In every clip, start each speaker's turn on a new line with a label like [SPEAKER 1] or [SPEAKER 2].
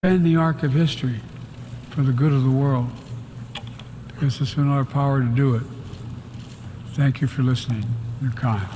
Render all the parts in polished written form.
[SPEAKER 1] bend the arc of history for the good of the world, because it's in our power to do it. Thank you for listening. You're kind.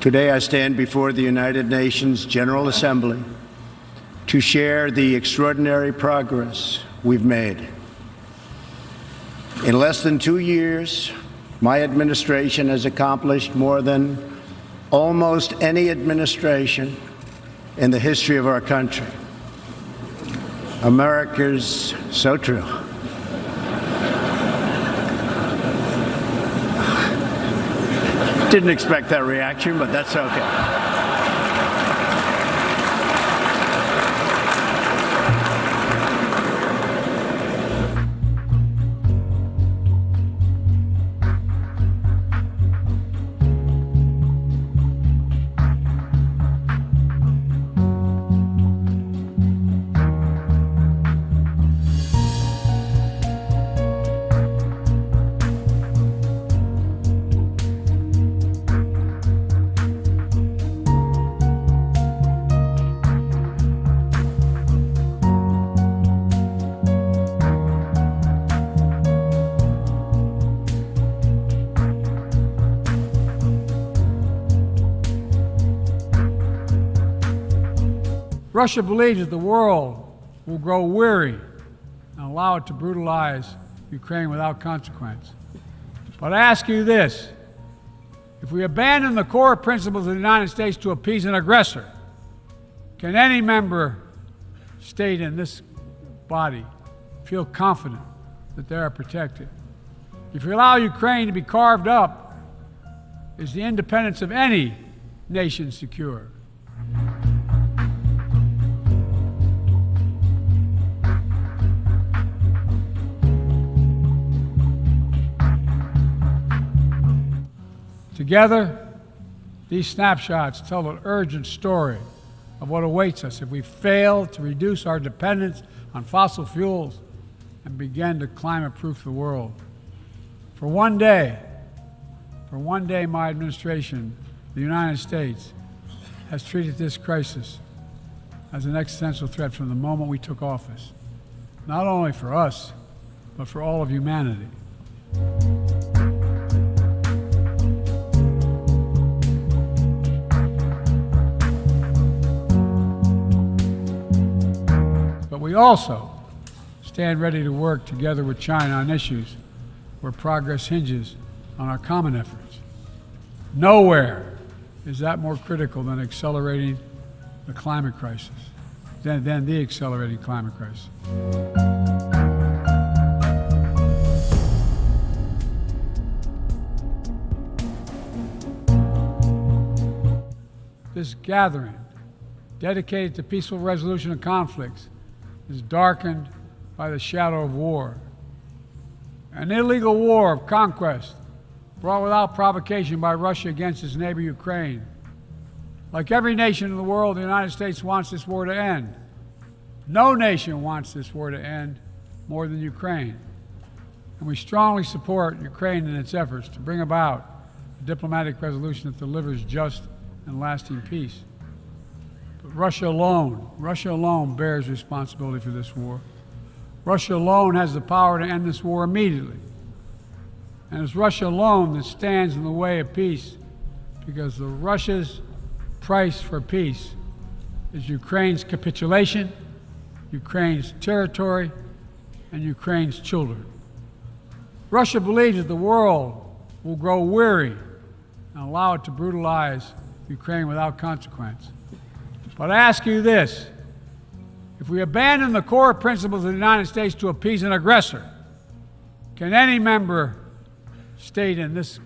[SPEAKER 2] Today I stand before the United Nations General Assembly to share the extraordinary progress we've made. In less than 2 years, my administration has accomplished more than almost any administration in the history of our country. America's so true. Didn't expect that reaction, but that's okay.
[SPEAKER 1] Russia believes that the world will grow weary and allow it to brutalize Ukraine without consequence. But I ask you this: if we abandon the core principles of the United States to appease an aggressor, can any member state in this body feel confident that they are protected? If we allow Ukraine to be carved up, is the independence of any nation secure? Together, these snapshots tell an urgent story of what awaits us if we fail to reduce our dependence on fossil fuels and begin to climate-proof the world. For one day, my administration, the United States, has treated this crisis as an existential threat from the moment we took office, not only for us, but for all of humanity. But we also stand ready to work together with China on issues where progress hinges on our common efforts. Nowhere is that more critical than accelerating the climate crisis, than the accelerating climate crisis. this gathering, dedicated to peaceful resolution of conflicts, is darkened by the shadow of war. An illegal war of conquest brought without provocation by Russia against its neighbor Ukraine. Like every nation in the world, the United States wants this war to end. No nation wants this war to end more than Ukraine. And we strongly support Ukraine in its efforts to bring about a diplomatic resolution that delivers just and lasting peace. But Russia alone bears responsibility for this war. Russia alone has the power to end this war immediately. And it's Russia alone that stands in the way of peace, because Russia's price for peace is Ukraine's capitulation, Ukraine's territory, and Ukraine's children. Russia believes that the world will grow weary and allow it to brutalize Ukraine without consequence. But I ask you this: if we abandon the core principles of the United States to appease an aggressor, can any member state in this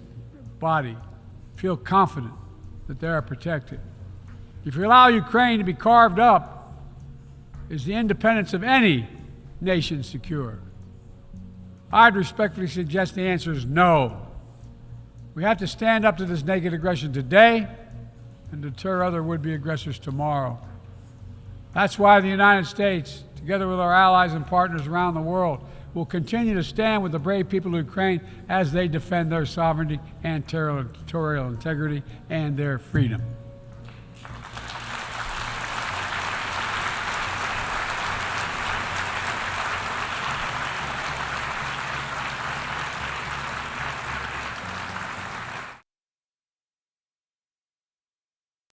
[SPEAKER 1] body feel confident that they are protected? If we allow Ukraine to be carved up, is the independence of any nation secure? I'd respectfully suggest the answer is no. We have to stand up to this naked aggression today and deter other would-be aggressors tomorrow. That's why the United States, together with our allies and partners around the world, will continue to stand with the brave people of Ukraine as they defend their sovereignty and territorial integrity and their freedom.